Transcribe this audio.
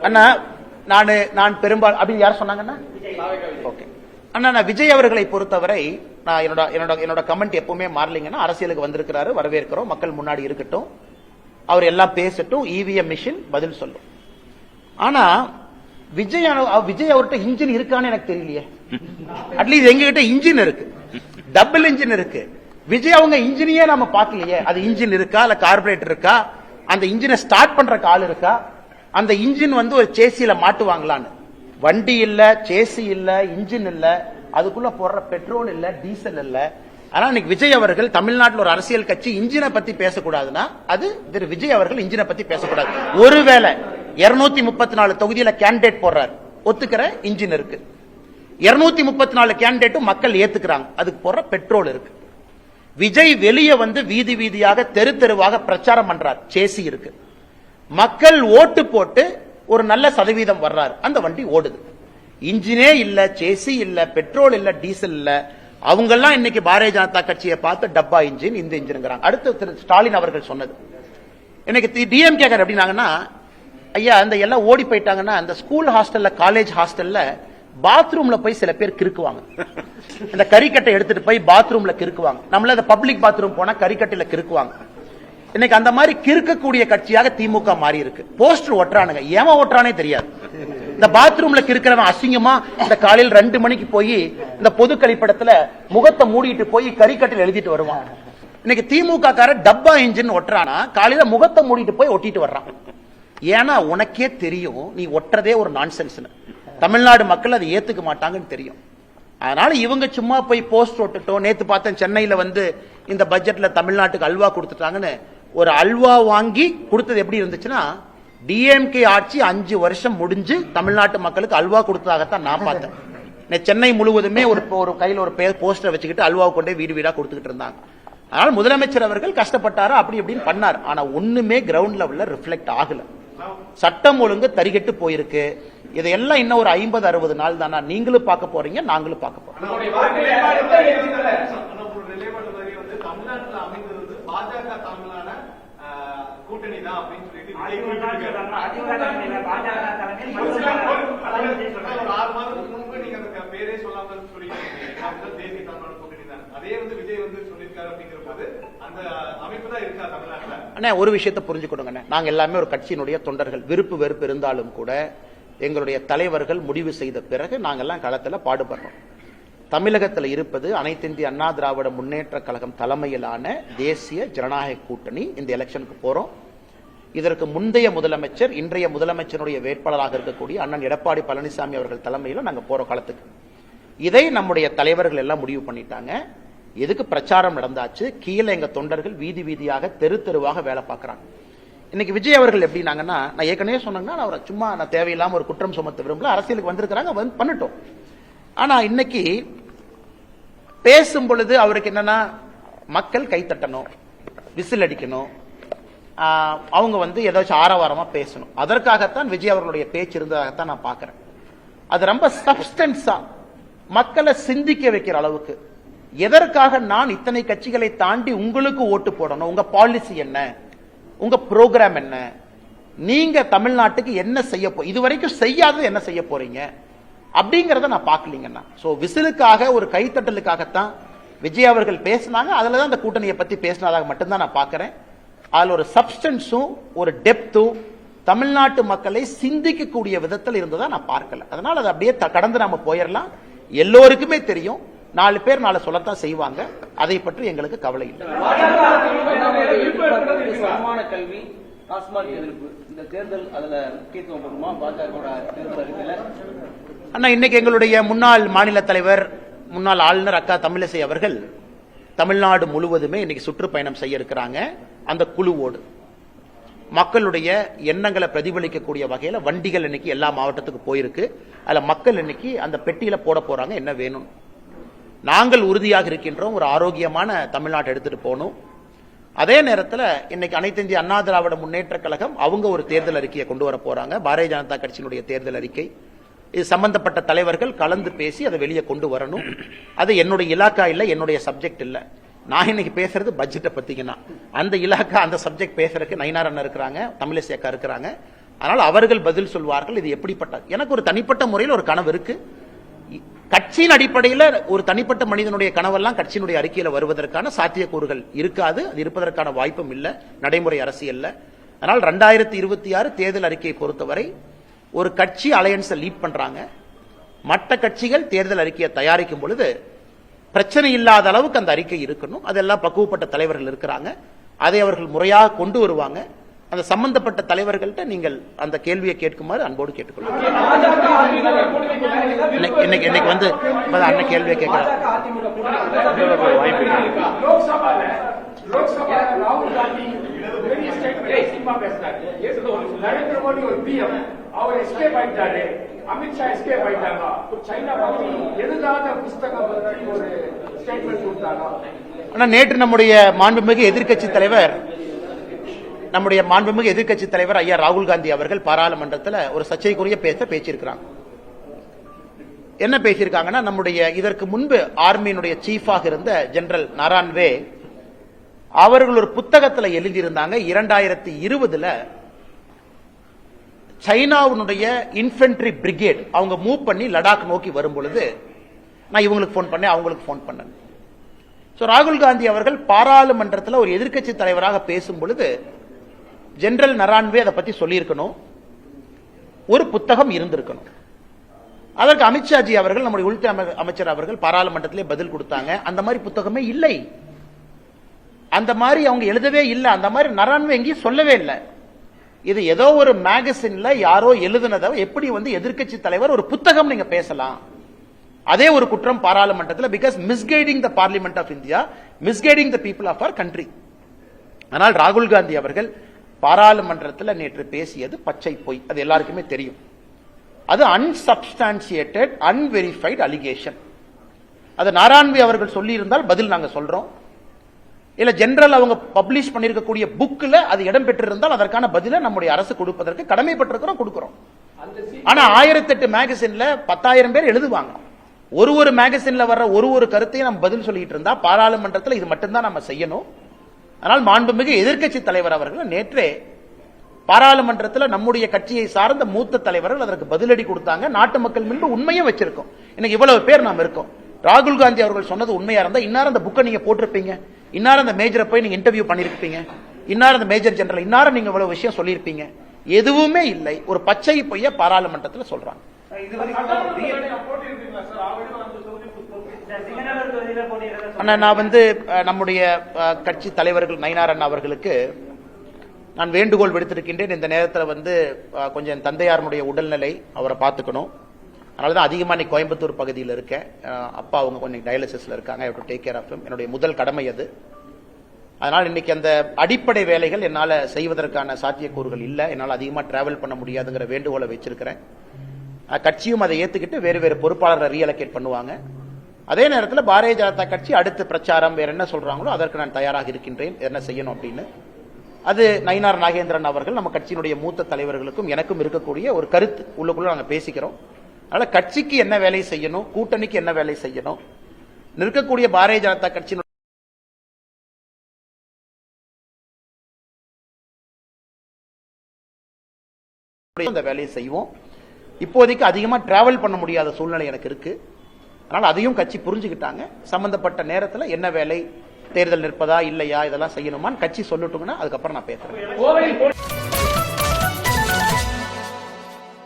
அண்ணா நான் பெரும்பாலும் அப்படின்னு யார் சொன்னாங்கன்னா ஓகே அண்ணா, நான் விஜய் அவர்களை பொறுத்தவரை நான் என்னோட கமெண்ட் எப்பவுமே மாறலிங்கன்னா, அரசியலுக்கு வந்திருக்கிறாரு, வரவேற்கிறோம், மக்கள் முன்னாடி இருக்கட்டும், அவர் எல்லாம் பேசட்டும், இவிஎம் மிஷின் பதில் சொல்லும். ஆனா விஜய் அவர்கிட்ட இன்ஜின் இருக்கான்னு எனக்கு தெரியலையே. அட்லீஸ்ட் எங்க கிட்ட இன்ஜின் இருக்கு, டபுள் இன்ஜின் இருக்கு. விஜய் அவங்க இன்ஜினியே நம்ம பார்க்கலையே. அது இன்ஜின் இருக்கா, இல்ல கார்பரேட்டர் இருக்கா, அந்த இன்ஜினை ஸ்டார்ட் பண்ற ஆள் இருக்கா, அந்த இன்ஜின் ஒரு சேசியில மாட்டுவாங்களான்னு. வண்டி இல்ல, சேசி இல்ல, இன்ஜின் இல்ல, அதுக்குள்ள போடுற பெட்ரோல் இல்ல, டீசல் இல்ல. ஆனா இன்னைக்கு விஜய் அவர்கள் தமிழ்நாட்டில் ஒரு அரசியல் கட்சி இன்ஜினை பத்தி பேசக்கூடாதுன்னா அது திரு விஜய் அவர்கள் இன்ஜினை பத்தி பேசக்கூடாது. ஒருவேளை 234 தொகுதியில கேண்டிடேட் போடுறாரு, ஒத்துக்கிற இன்ஜின் இருக்கு. 234 கேண்டிடேட்டும் மக்கள் ஏத்துக்கிறாங்க, அதுக்கு போடுற பெட்ரோல் இருக்கு. விஜய் வெளியே வீதி வீதியாக தெரு தெருவாக பிரச்சாரம் பண்றார், சேசி இருக்கு. மக்கள் ஓட்டு போட்டு ஒரு நல்ல சதவீதம் வர்றாரு, அந்த வண்டி ஓடுது. இன்ஜினே இல்ல, சேசி இல்ல, பெட்ரோல் இல்ல, டீசல் இல்ல. அவங்க எல்லாம் இன்னைக்கு பாரதிய ஜனதா கட்சியை பார்த்து டப்பா இன்ஜின், இந்த இன்ஜின். அடுத்து திரு ஸ்டாலின் அவர்கள் சொன்னது எனக்கு டிஎம்கே எப்படின்னாங்கன்னா, ஐயா அந்த எல்லாம் ஓடி போயிட்டாங்கன்னா, அந்த ஸ்கூல் ஹாஸ்டல்ல, காலேஜ் ஹாஸ்டல்ல பாத்ரூம்ல போய் சில பேர் கிறுக்குவாங்க. இந்த கறிக்கட்டை எடுத்துட்டு போய் பாத்ரூம்ல கிறுக்குவாங்க. நம்மள இந்த பப்ளிக் பாத்ரூம் போனா கறிக்கட்டையில கிறுக்குவாங்க. இன்னைக்கு அந்த மாதிரி கிறுக்கக்கூடிய கட்சியாக திமுக மாறி இருக்கு. போஸ்டர் ஒட்டுறானுங்க, ஏமா ஒட்டுறானே தெரியாது. இந்த பாத்ரூம்ல கிறுக்கிறவன் அசிங்கமா இந்த காலையில் 2 மணிக்கு போய் இந்த பொது கழிப்பிடத்துல முகத்தை மூடிட்டு போய் கறிக்கட்டையில் எழுதிட்டு வருவான். இன்னைக்கு திமுக கார டப்பா இன்ஜின் ஒட்டுறானா, காலையில முகத்தை மூடிட்டு போய் ஒட்டிட்டு வர்றான். ஏன்னா உனக்கே தெரியும் நீ ஒட்டுறதே ஒரு நான்சென்ஸ். தமிழ்நாடு மக்கள் அதை ஏத்துக்க மாட்டாங்கன்னு தெரியும். அதனால இவங்க சும்மா போய் போஸ்ட் ஒட்டுட்டோம். நேத்து பார்த்தேன் சென்னையில இந்த பட்ஜெட்ல தமிழ்நாட்டுக்கு அல்வா கொடுத்துட்டாங்கன்னு. ஒரு அல்வா வாங்கி கொடுத்தது எப்படி இருந்துச்சுன்னா, டிஎம்கே ஆட்சி 5 வருஷம் முடிஞ்சு தமிழ்நாட்டு மக்களுக்கு அல்வா கொடுத்ததாகத்தான் நான் பார்த்தேன். சென்னை முழுவதுமே ஒரு கையில் ஒரு போஸ்டர் வச்சுக்கிட்டு அல்வா கொண்டே வீடு வீடா கொடுத்துக்கிட்டு இருந்தாங்க. அதனால முதலமைச்சர் அவர்கள் கஷ்டப்பட்டாரா, அப்படி இப்படின்னு பண்ணார். ஆனா ஒண்ணுமே கிரவுண்ட் லெவல்ல ரிஃப்ளெக்ட் ஆகல. சட்டம் ஒழுங்கு தரிகட்டு போயிருக்கு. இதையெல்லாம் இன்னும் ஒரு 50-60 நாள் தானா நீங்களும் பார்க்க போறீங்க, நாங்களும் பார்க்க போறோம். ஒரு விஷயத்தை புரிஞ்சுக்கணுங்க, நாங்க எல்லாமே ஒரு கட்சியினுடைய தொண்டர்கள். விருப்பு வெறுப்பு இருந்தாலும் கூட எங்களுடைய தலைவர்கள் முடிவு செய்த பிறகு நாங்கெல்லாம் களத்துல பாடுபடுறோம். தமிழகத்தில் இருப்பது அனைத்து இந்திய அண்ணா திராவிட முன்னேற்ற கழகம் தலைமையிலான தேசிய ஜனநாயக கூட்டணி. இந்த எலெக்ஷனுக்கு போறோம். இதற்கு முந்தைய முதலமைச்சர், இன்றைய முதலமைச்சருடைய வேட்பாளராக இருக்கக்கூடிய அண்ணன் எடப்பாடி பழனிசாமி அவர்கள் தலைமையில் நாங்க போற காலத்துக்கு இதை நம்முடைய தலைவர்கள் எல்லாம் முடிவு பண்ணிட்டாங்க. எதுக்கு பிரச்சாரம் நடந்தாச்சு, கீழே எங்க தொண்டர்கள் வீதி வீதியாக தெரு தெருவாக வேலை பார்க்கறாங்க. இன்னைக்கு விஜய் அவர்கள் எப்படின்னாங்கன்னா, நான் ஏற்கனவே சொன்னேன்னா அவரை சும்மா நான் தேவையில்லாம ஒரு குற்றம் சுமத்த விரும்பல, அரசியலுக்கு வந்திருக்கிறாங்க, பண்ணட்டும். ஆனா இன்னைக்கு பேசும் பொழுது அவருக்கு என்னன்னா, மக்கள் கைத்தட்டணும், விசில் அடிக்கணும், அவங்க ஏதாச்சும் ஆரவாரமா பேசணும். அதற்காகத்தான் விஜய் அவர்களுடைய பேச்சு இருந்ததாகத்தான் நான் பாக்குறேன். அது ரொம்ப சப்ஸ்டன்ஸா மக்களை சிந்திக்க வைக்கிற அளவுக்கு, எதற்காக நான் இத்தனை கட்சிகளை தாண்டி உங்களுக்கு ஓட்டு போடணும், உங்க பாலிசி என்ன, உங்க ப்ரோக்ராம் என்ன, நீங்க தமிழ்நாட்டுக்கு என்ன செய்ய இதுவரைக்கும் செய்யாதது என்ன செய்ய போறீங்க அப்படிங்கறத நான் பாக்கலீங்கன்னா. சோ விசிலுக்காக ஒரு கைத்தட்டலுக்காகத்தான் விஜய் அவர்கள் பேசினாங்க. அதுலதான் அந்த கூட்டணியை பத்தி பேசினதாக மட்டும்தான் நான் பாக்குறேன். அதுல ஒரு சப்ஸ்டன்ஸும் ஒரு டெப்த்தும் தமிழ்நாட்டு மக்களை சிந்திக்கக்கூடிய விதத்தில் இருந்ததா நான் பார்க்கல. அதனால அதை அப்படியே கடந்து நாம போயிடலாம். எல்லோருக்குமே தெரியும், 4 பேர் 4 சொல்லத்தான் செய்வாங்க. அதை பற்றி எங்களுக்கு கவலை இல்லை. கல்வி, டாஸ்மாக் எதிர்ப்பு, இந்த தேர்தல் அதுல முக்கியத்துவம் கொடுமா பாஜக? அண்ணா, இன்னைக்கு எங்களுடைய முன்னாள் மாநில தலைவர், முன்னாள் ஆளுநர் அக்கா தமிழிசை அவர்கள் தமிழ்நாடு முழுவதுமே இன்னைக்கு சுற்றுப்பயணம் செய்ய இருக்கிறாங்க. அந்த குழுவோடு மக்களுடைய எண்ணங்களை பிரதிபலிக்கக்கூடிய வகையில வண்டிகள் இன்னைக்கு எல்லா மாவட்டத்துக்கு போயிருக்கு. அதுல மக்கள் இன்னைக்கு அந்த பெட்டியில போட போறாங்க என்ன வேணும். நாங்கள் உறுதியாக இருக்கின்றோம், ஒரு ஆரோக்கியமான தமிழ்நாட்டை எடுத்துட்டு போகணும். அதே நேரத்தில் இன்னைக்கு அனைத்து இந்திய அண்ணா திராவிட முன்னேற்ற கழகம் அவங்க ஒரு தேர்தல் அறிக்கையை கொண்டு வர போறாங்க. பாரதிய ஜனதா கட்சியினுடைய தேர்தல் அறிக்கை. இது சம்பந்தப்பட்ட தலைவர்கள் கலந்து பேசி அதை வெளியே கொண்டு வரணும். அது என்னுடைய இலாக்கா இல்லை, என்னுடைய சப்ஜெக்ட் இல்லை. நான் இன்னைக்கு பேசுறது பட்ஜெட்டை பத்திங்கன்னா அந்த இலாக்கா அந்த சப்ஜெக்ட் பேசுறதுக்கு நயினார் அண்ணன் இருக்கிறாங்க, தமிழிசை அக்கா இருக்கிறாங்க. அதனால அவர்கள் பதில் சொல்வார்கள். இது எப்படிப்பட்ட, எனக்கு ஒரு தனிப்பட்ட முறையில் ஒரு கனவு இருக்கு. கட்சியின் அடிப்படையில் ஒரு தனிப்பட்ட மனிதனுடைய கனவெல்லாம் கட்சியினுடைய அறிக்கையில வருவதற்கான சாத்தியக்கூறுகள் இருக்காது. அது இருப்பதற்கான வாய்ப்பும் இல்லை நடைமுறை அரசியல்ல. அதனால் 2026 தேர்தல் அறிக்கையை பொறுத்தவரை ஒரு கட்சி அலையன்ஸை லீட் பண்றாங்க. மற்ற கட்சிகள் தேர்தல் அறிக்கையை தயாரிக்கும் பொழுது பிரச்சனை இல்லாத அளவுக்கு அந்த அறிக்கை இருக்கணும். அதெல்லாம் பக்குவப்பட்ட தலைவர்கள் இருக்கிறாங்க. அதை அவர்கள் முறையாக கொண்டு வருவாங்க. அந்த சம்பந்தப்பட்ட தலைவர்கள்ட்ட நீங்கள் அந்த கேள்வியை கேட்குமாறு அன்போடு கேட்டுக்கொள்ளுங்க. இன்னைக்கு வந்து அண்ணன் கேள்வியை கேட்கிறார். நரேந்திர மோடி ஒரு பிஎம், அவர் எஸ்கேப் ஆயிட்டாரு, அமித்ஷா எஸ்கேப் ஆயிட்டாங்க. சைனா பத்தி எழுதாத புஸ்தகம் பத்தி ஒரு ஸ்டேட்மெண்ட் கொடுத்தாங்க. ஆனா நேற்று நம்முடைய மாண்புமிகு எதிர்க்கட்சி தலைவர் ஐயா ராகுல் காந்தி அவர்கள் பாராளுமன்றத்தில் ஒரு சர்ச்சைக்குரிய பேசியிருக்கிறாங்க. என்ன பேசியிருக்காங்கன்னா, நம்முடைய இதற்கு முன்பு ஆர்மியினுடைய சீஃபாக இருந்த ஜெனரல் நாரான்வே அவர்கள் ஒரு புத்தகத்தில் எழுதியிருந்தாங்க, 2020 சைனாவுடைய இன்ஃபென்ட்ரி பிரிகேட் அவங்க மூவ் பண்ணி லடாக் நோக்கி வரும் பொழுது நான் இவங்களுக்கு போன் பண்ணேன், அவங்களுக்கு போன் பண்ணேன். ராகுல் காந்தி அவர்கள் பாராளுமன்றத்தில் ஒரு எதிர்க்கட்சி தலைவராக பேசும் பொழுது ஜெனரல் நரான்வே அதை பத்தி சொல்லியிருக்கணும், ஒரு புத்தகம் இருந்திருக்கணும். அதற்கு அமித்ஷாஜி அவர்கள், நம்முடைய உள்துறை அமைச்சர் அவர்கள் பாராளுமன்றத்திலே பதில் கொடுத்தாங்க, அந்த மாதிரி புத்தகமே இல்லை, அந்த மாதிரி அவங்க எழுதவே இல்லை, அந்த மாதிரி நரான்வே எங்கேயும் சொல்லவே இல்லை. இது ஏதோ ஒரு மேகசின்ல யாரோ எழுதுனதை எப்படி வந்து எதிர்க்கட்சி தலைவர் ஒரு புத்தகம் நீங்க பேசலாம்? அதே ஒரு குற்றம் பாராளுமன்றத்தில். Because misguiding the parliament of India, misguiding the people of our country. ஆனால் ராகுல் காந்தி அவர்கள் பாராளுமன்றத்தில் நேற்று பேசியது பச்சை பொய், அது எல்லாருக்குமே தெரியும். அது அன்சப்ஸ்டான்சியேட்டட் அன்வெரிஃபைடு அலிகேஷன். அது நாராயண்வி அவர்கள் சொல்லி இருந்தால் பதில் நாங்க சொல்றோம். இல்ல ஜெனரல் அவங்க பப்ளிஷ் பண்ணிருக்கக்கூடிய புக்ல அது இடம் பெற்றிருந்தால் அதற்கான பதில நம்முடைய அரசு கொடுப்பதற்கு கடமைப்பட்டிருக்கிறோம், கொடுக்கிறோம். ஆனா 1008 மேகசின்ல 10,000 பேர் எழுதுவாங்க. ஒரு மேகசின்ல வர்ற ஒரு கருத்தையும் நம்ம பதில் சொல்லிட்டு இருந்தா பாராளுமன்றத்தில் இது மட்டும்தான் நம்ம செய்யணும். ஆனால் மாண்புமிகு எதிர்க்கட்சி தலைவர் அவர்கள் நேற்றே பாராளுமன்றத்தில் நம்முடைய கட்சியை சார்ந்த மூத்த தலைவர்கள் அதற்கு பதிலடி கொடுத்தாங்க. நாட்டு மக்கள் முன்பு உண்மையும் வச்சிருக்கோம். இன்னைக்கு இவ்வளவு பேர் நாம் இருக்கோம். ராகுல் காந்தி அவர்கள் சொன்னது உண்மையா இருந்தா இன்னார் அந்த புக்கை நீங்க போட்டிருப்பீங்க, இன்னார் அந்த மேஜரை போய் நீங்க இன்டர்வியூ பண்ணிருப்பீங்க, இன்னார் அந்த மேஜர் ஜெனரல் இன்னார நீங்க இவ்வளவு விஷயம் சொல்லியிருப்பீங்க. எதுவுமே இல்லை, ஒரு பச்சை பொய்ய பாராளுமன்றத்தில் சொல்றாங்க. நான் வந்து நம்முடைய கட்சி தலைவர்கள் நயினார் அண்ணா அவர்களுக்கு நான் வேண்டுகோள் விடுத்திருக்கின்றேன். இந்த நேரத்தில் வந்து கொஞ்சம் என் தந்தையாருடைய உடல்நிலை, அவரை பார்த்துக்கணும். அதனாலதான் அதிகமா இன்னைக்கு கோயம்புத்தூர் பகுதியில் இருக்கேன். அப்பா அவங்க கொஞ்சம் டயாலிசிஸ்ல இருக்காங்க. Take care of him. என்னுடைய முதல் கடமை அது. அதனால் இன்னைக்கு அந்த அடிப்படை வேலைகள் என்னால் செய்வதற்கான சாத்தியக்கூறுகள் இல்லை. என்னால் அதிகமாக டிராவல் பண்ண முடியாதுங்கிற வேண்டுகோளை வச்சிருக்கிறேன். கட்சியும் அதை ஏத்துக்கிட்டு வேறு பொறுப்பாளரை ரீஅலோகேட் பண்ணுவாங்க. அதே நேரத்தில் பாரதிய ஜனதா கட்சி அடுத்த பிரச்சாரம் வேற என்ன சொல்றாங்களோ அதற்கு நான் தயாராக இருக்கின்றேன், என்ன செய்யணும் அப்படின்னு. அது நயினார் நாகேந்திரன் அவர்கள் நம்ம கட்சியினுடைய மூத்த தலைவர்களுக்கும் எனக்கும் இருக்கக்கூடிய ஒரு கருத்து, உள்ளுக்குள்ள நாங்கள் பேசிக்கிறோம். அதனால கட்சிக்கு என்ன வேலை செய்யணும், கூட்டணிக்கு என்ன வேலை செய்யணும், நிற்கக்கூடிய பாரதிய ஜனதா கட்சியினுடைய அந்த வேலையை செய்வோம். இப்போதைக்கு அதிகமா டிராவல் பண்ண முடியாத சூழ்நிலை எனக்கு இருக்கு. அதனால அதையும் கட்சி புரிஞ்சுக்கிட்டாங்க. சம்பந்தப்பட்ட நேரத்தில் என்ன வேலை, தேர்தல் நிற்பதா இல்லையா, இதெல்லாம் செய்யணுமான்னு கட்சி சொல்லட்டுங்கன்னா அதுக்கப்புறம் நான் பேசுறேன்.